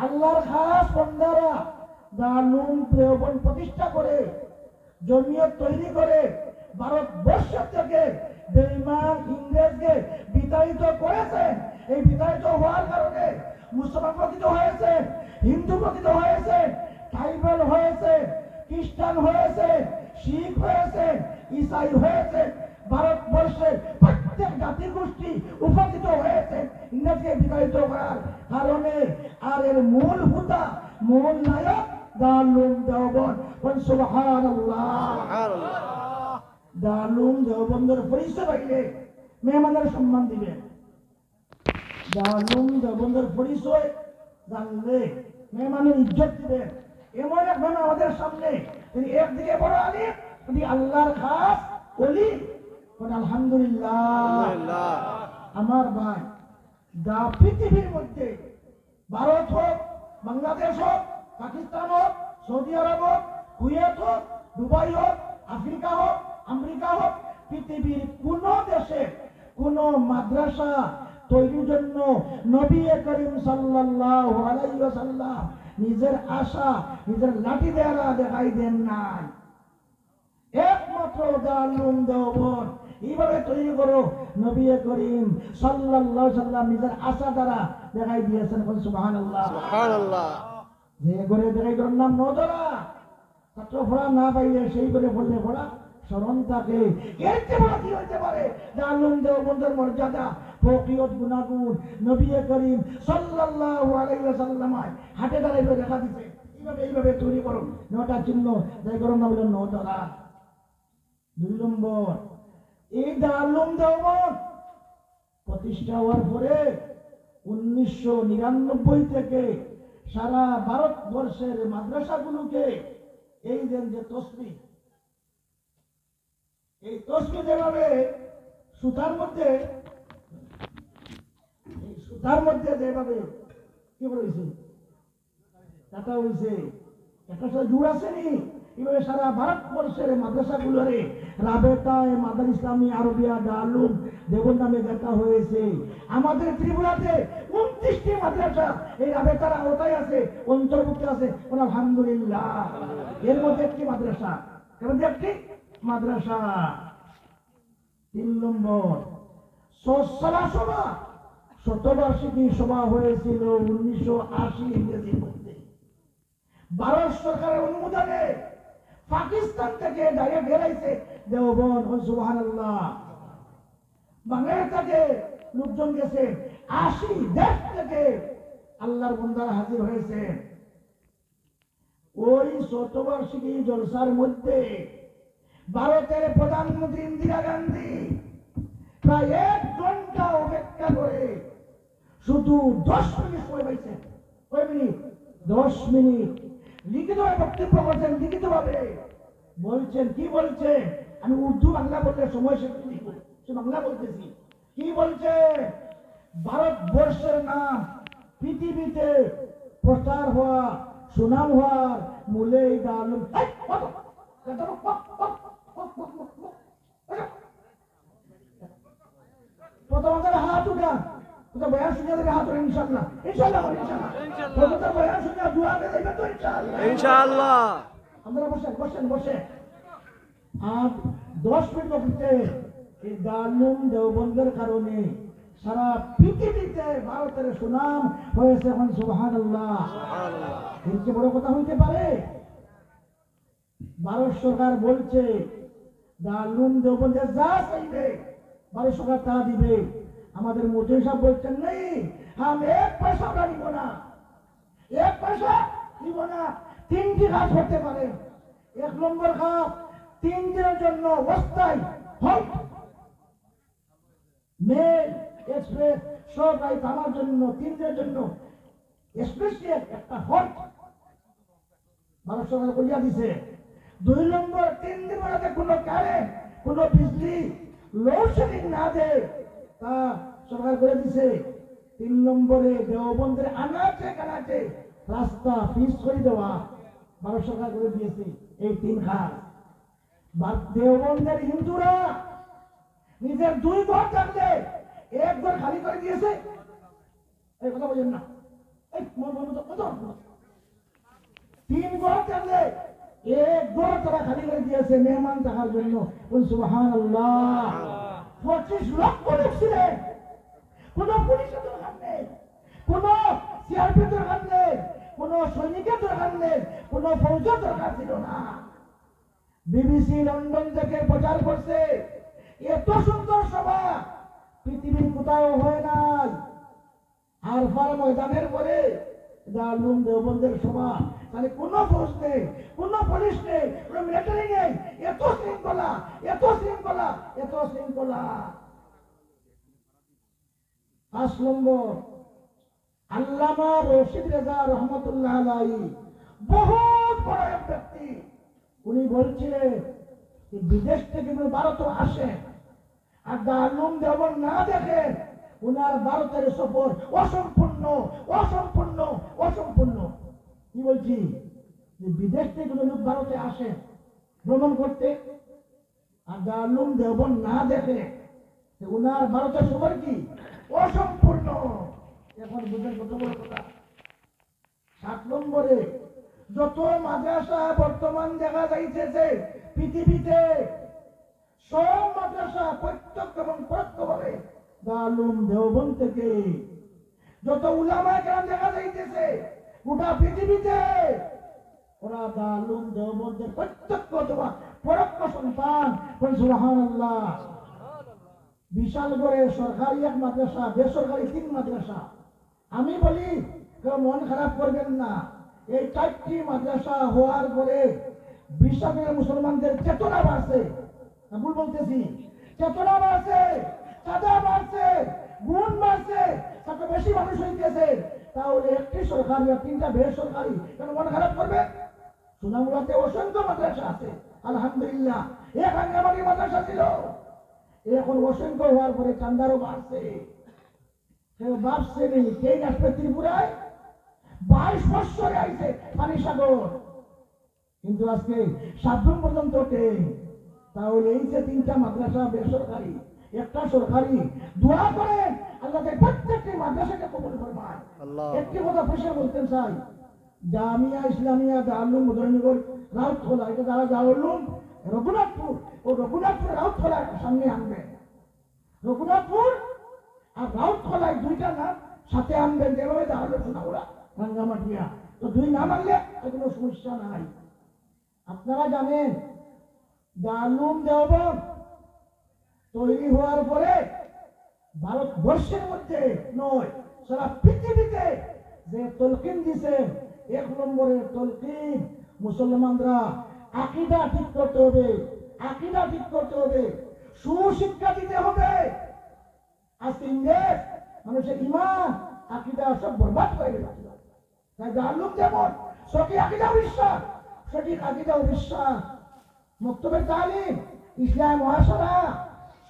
আল্লাহর খাস বান্দারা দারুল দেওবন্দ প্রতিষ্ঠা করে জমিয়ত তৈরি করে ভারতবর্ষ থেকে বেঈমান ইংরেজকে বিতাড়িত করেছেন। এই বিতাড়িত হওয়ার কারণে মুসলমান পতিত হয়েছে, হিন্দু পতিত হয়েছে, ট্রাইবাল হয়েছে, খ্রিস্টান হয়েছে, শিখ হয়েছে, ইসাই হয়েছে। ভারতবর্ষের প্রত্যেক জাতি গোষ্ঠী উপকৃত হয়েছে ইংরেজকে বিতাড়িত করার কারণে। আর এর মূল হুদা, মূল নায়ক দারুল দেওবন্দ। সুবহানাল্লাহ। দারুল দেওবন্দের পরিচয় পাইলে মেহমানের সম্মান দিবেন। দারুল দেওবন্দের পরিচয় জানলে মেহমানের ইজ্জত দিবেন। এমন এক মেহমান আমাদের সামনে, তিনি একদিকে বড় আলিম, তিনি আল্লাহর খাস ওলি। আলহামদুলিল্লাহ। আমার ভাই, যা পৃথিবীর মধ্যে ভারত হোক, বাংলাদেশ হোক, পাকিস্তান হোক, সৌদি আরব হোক, কুয়েত হোক, দুবাই হোক, আফ্রিকা হোক, আমেরিকা হোক, পৃথিবীর কোন দেশে কোন মাদ্রাসা তৈরির জন্য নবী করিম সাল্লাল্লাহু আলাইহি ওয়াসাল্লাম নিজের আশা, নিজের লাঠি দ্বারা দেখাই দেন নাই। একমাত্র দারুল দেওবন্দ এইভাবে তৈরি করো, নবী করিম সাল্লাল্লাহু আলাইহি ওয়াসাল্লাম নিজের আশা দ্বারা দেখাই দিয়েছেন। সুবহানাল্লাহ। যে করে দেখাই করার নাম নজরা। ছাত্র পড়া না পাইলে সেই করে পড়লে পড়া স্মরণ থাকে। এর চেয়ে বড় কি হইতে পারে? দারুল দেওবন্দের মর্যাদা, ফকিয়ত, গুণাগুণ নবী করিম সাল্লাল্লাহু আলাইহি ওয়াসাল্লাম হাতে দাঁড়াইবে দেখা দিতে। এইভাবে তৈরি করো 9টা চিহ্ন, যাই করো না বলে নজরা। 2 নম্বর, এই দারুল দেওবন্দ প্রতিষ্ঠা হওয়ার পরে 1999 থেকে সারা ভারতবর্ষের মাদ্রাসাগুলোকে এই যে তসবিহ, এই তসবিহ যেভাবে সুতার মধ্যে যেভাবে কি বলেছে কাটা হয়েছে, একটা সাথে জুড় আসেনি, এইভাবে সারা ভারতবর্ষের মাদ্রাসাগুলোরে রাবেতায়ে মাদার ইসলামী আরবিয়া দারুল দেওবন্দ নামে দেখা হয়েছে। আমাদের ত্রিপুরাতে 29টি মাদ্রাসা এই রাবেতার আওতায় আছে, অন্তর্ভুক্ত আছে। আলহামদুলিল্লাহ। এর মধ্যে একটি মাদ্রাসা, এর মধ্যে একটি মাদ্রাসা। 3 নম্বর, সভা, শতবার্ষিকী সভা হয়েছিল 1980 ইংরেজির মধ্যে। ভারত সরকারের অনুমোদনে পাকিস্তান থেকে ডাইরেক্ট বেরাইছে দেওবন্দ। সুবহানাল্লাহ। বাংলাদেশ থেকে লোকজন গেছে, 80 দেশ থেকে আল্লাহর বান্দারা হাজির হয়েছে। ওই শতবার্ষিকী জলসার মধ্যে ভারতের প্রধানমন্ত্রী ইন্দিরা গান্ধী প্রায় 1 ঘন্টা অপেক্ষা করে শুধু 10 মিনিট সময় পাইছেন। কয় মিনিট? 10 মিনিট। লিখিতভাবে বক্তব্য করছেন, লিখিতভাবে বলছেন। কি বলছে? আমি উর্দু বাংলা বললে সময় শেষ দিব, সে বাংলা বলতেছি। কি বলছে? ভারতবর্ষের নাম পৃথিবীতে প্রচার হওয়া, সুনাম হওয়ার মূলে এই দারুল। প্রথমত হাত উঠান, বয়ান শুনে দেবে হাত উঠে। ইনশাআল্লাহ, ইনশাআল্লাহ, ইনশাআল্লাহ। বয়ান শুনে দোয়া করে দেবে তো ইনশাআল্লাহ, ইনশাআল্লাহ। আপনারা বসে। আর 10 মিনিট বলতে এই দারুল দেওবন্দের কারণে সারা পৃথিবীতে ভারতের সুনাম হয়েছে। এখন সুবহানাল্লাহ। এর চেয়ে বড় কথা হইতে পারে? ভারত সরকার বলছে দারুল দেওবন্দের যা চাইবে ভারত সরকার তা দিবে। আমাদের মুফতি সাহেব বলছেন নেই, আমি 1 পয়সা নিব না, 1 পয়সা নিব না। 3টি কাজ করতে পারে। 1 নম্বর কাজ, 3 দিনের জন্য অস্থায়ী হল্ট, মেল এক্সপ্রেস সব রাইট আমার জন্য 3 দিনের জন্য স্পেশাল একটা হল্ট ভারত সরকার করিয়া দিছে। 2 নম্বর, 3 দিন মধ্যে কোনো কারেন্ট, কোনো বিজলি লোডশেডিং না দেয় তা সরকার করে দিছে। 3 নম্বরে দেওবন্দের আনাচে কানাচে রাস্তা পিচ করে দেওয়া ভারত সরকার করে দিয়েছে। এই 3 কাজ দেওবন্দের হিন্দুরা নিজের 2 ঘর থাকলে 1 ঘর খালি করে দিয়েছে। এই কথা বলেন না, এই তিন ঘর থাকলে এক ঘর তারা খালি করে দিয়েছে মেহমান থাকার জন্য। সুবহানাল্লাহ। 25 লক্ষ লোক ছিলেন। কোন পুলিশের দরকার নেই, কোন সিআরপি দরকার নেই, কোন সৈনিকের দরকার নেই, কোন ফৌজের দরকার ছিল না। বিবিসি লন্ডন থেকে প্রচার করছে এত সুন্দর সভা পৃথিবীর কোথাও হয় নাই। আরফার ময়দানের পরে দারুল দেওবন্দের সভা, তাহলে কোনো ফৌজ নেই, কোনো পুলিশ নেই, কোনো মিলিটারি নেই, এত শৃঙ্খলা, এত শৃঙ্খলা, এত শৃঙ্খলা। 5 নম্বর, আল্লামা রশিদ রেজা রহমতুল্লাহ আলাইহি বহুত বড় এক ব্যক্তি। উনি বলছিলেন বিদেশ থেকে ভারতে আসে আর দারুল দেওবন্দ না দেখেন উনার ভারতের সফর অসম্পূর্ণ, অসম্পূর্ণ, অসম্পূর্ণ। কি বলছি, বিদেশ থেকে লোক ভারতে আসে ভ্রমণ করতে আর দারুল দেওবন্দ না দেখে উনার ভারতের সফর কি অসম্পূর্ণ। এখন বুঝেন কত বড় কথা। 7 নম্বরে, যত মাদ্রাসা বর্তমান দেখা যাইতেছে পৃথিবীতে সব মাদ্রাসা প্রত্যক্ষ এবং পরোক্ষভাবে দারুল দেওবন্দ থেকে। যত উলামা কেরাম দেখা যাইতেছে গোটা পৃথিবীতে ওরা দারুল দেওবন্দের প্রত্যক্ষ অথবা পরোক্ষ সন্তান। সুবহানাল্লাহ। বিশাল করে সরকারি এক মাদ্রাসা, বেসরকারি 3 মাদ্রাসা। আমি বলি কেউ মন খারাপ করবেন না, এই 4টি মাদ্রাসা হওয়ার পরে বিশ্বাসের মুসলমানদের চেতনা বাড়ছে। ভুল বলতেছি, চেতনা বাড়ছে, চাঁদা বাড়ছে, গুণ বাড়ছে, তাতে বেশি মানুষ হইতেছে। তাহলে একটি সরকারি আর 3টা বেসরকারি কেন মন খারাপ করবে? সুনামুড়াতে অসংখ্য মাদ্রাসা আছে আলহামদুলিল্লাহ। এক আঙ্গামারি মাদ্রাসা ছিল, এখন অসংখ্য হওয়ার পরে চান্দারও বাড়ছে। কেউ ভাবছে নেই কে আসবে ত্রিপুরায় 22 বছরে আইছে পানি সাগর, কিন্তু আজকে 7 পর্যন্ত ট্রেন। তাহলে এই যে 3টা মাদ্রাসা বেসরকারি, একটা সরকারি, দোয়া করেন আল্লাহ প্রত্যেকটি মাদ্রাসাকে কবুল করবেন। একটি কথা পরিষ্কার বলতে চাই, জামিয়া ইসলামিয়া দারুল মদনীনগর রাউতখোলা, এটা যারা দারুল রঘুনাথপুর ও রঘুনাথপুর রাউতখোলার সামনে আনবেন। রঘুনাথপুর আর রাউতখোলায় 2টা নাম সাথে আনবেন, যেভাবে দারুল সোনাগুড়া রাঙ্গামাটিয়া, তো 2 নাম আনলে কোনো সমস্যা নাই। আপনারা জানেন দারুল দেওবন্দ তৈরি হওয়ার পরে ভারতবর্ষের মধ্যে নয় সারা পৃথিবীতে যে তলকিন দিয়েছেন, 1 নম্বরের তলকিন মুসলমানরা আকীদা ঠিক করতে হবে, আকীদা ঠিক করতে হবে, সুশিক্ষা দিতে হবে। আজকে ইংরেজ মানুষের ইমান আকীদা সব বরবাদ করে দিল। তাই দারুল যেমন সঠিক আকীদা বিশ্বাস, সঠিক আকীদা বিশ্বাস, মক্তবের তালিম, ইসলাম মহাসভা,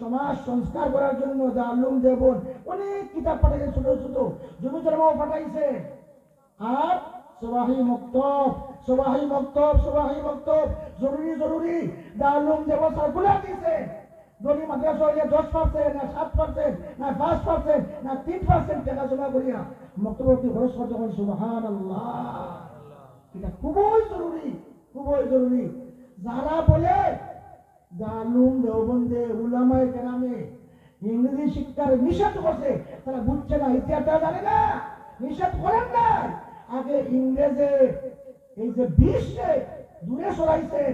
সমাজ সংস্কার করার জন্য দারুল দেওবন্দ অনেক কিতাব পাঠাইছে, ছোট ছোট জমি জমাও পাঠাইছে। আর সবাহি মক্তব, সবাহি মক্তব, সবাহি মক্তব জরুরি জরুরি দারুল দেওবন্দ সার্কুলার দিয়েছে। যদি মাদ্রাসা হইলে 10% না 7% না 5% না 3% টাকা জমা করিয়া মক্তবর্তী খরচ করতে হবে। সুবহানাল্লাহ। এটা খুবই জরুরি, খুবই জরুরি। যারা বলে দারুল দেওবন্দে উলামায়ে কেরামে ইংরেজি শিক্ষার নিষেধ করছে, তারা বুঝছে না, ইতিহাসটা জানে না, নিষেধ করেন না। আগে ইংরেজে এই যে বিশ্বে দূরে সরাইছে,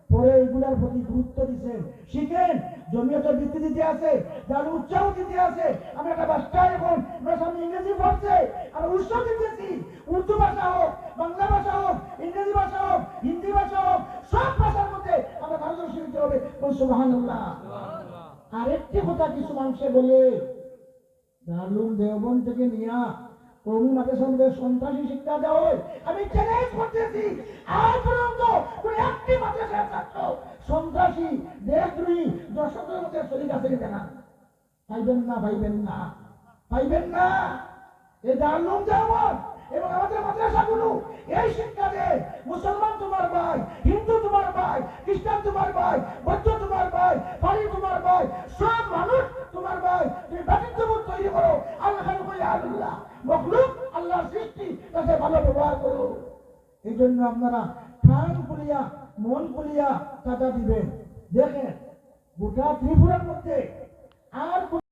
পরে এগুলার প্রতি গুরুত্ব দিচ্ছেন। শিখেন জমিয়তের বৃত্তি দিতে আছে, যার উৎসাহ দিতে আছে। আমি একটা বাচ্চায় এখন সামনে ইংরেজি পড়ছে, আমরা উৎসাহ দিতেছি। উর্দু ভাষা হোক, বাংলা ভাষা হোক, ইংরেজি ভাষা হোক, হিন্দি ভাষা হোক, সব ভাষার মধ্যে আমরা পারদর্শী হতে হবে। সুবহানাল্লাহ। আর একটি কথা কিছু মানুষে বলে দারুল দেওবন্দ থেকে নিয়া কওমি মাদ্রাসাদের সন্ত্রাসী শিক্ষা দেওয়া হয়। আমি চ্যালেঞ্জ করতেছি, আজ পর্যন্ত কোন একটি মাদ্রাসার ছাত্র সন্ত্রাসী দেশদ্রোহী দর্শকের মধ্যে শরীর আছে কিনা? পাইবেন না, পাইবেন না, পাইবেন না। এই দারুল দেওবন্দ এবং আমাদের মাদ্রাসাগুলো এই শিক্ষা দেয় মুসলমান তোমার ভাই, হিন্দু তোমার ভাই, খ্রিস্টান তোমার ভাই, বৌদ্ধ তোমার ভাই, পালি তোমার ভাই, সব মানুষ তোমার ভাই। তুমি ব্যক্তিত্ববোধ তৈরি করো। আল্লাহ আল্লাহ মখলুক আল্লাহর সৃষ্টি, কাছে ভালো ব্যবহার করুন। এই জন্য আপনারা প্রাণ খুলিয়া মন খুলিয়া চাঁদা দিবেন। দেখেন গোটা ত্রিপুরার মধ্যে আর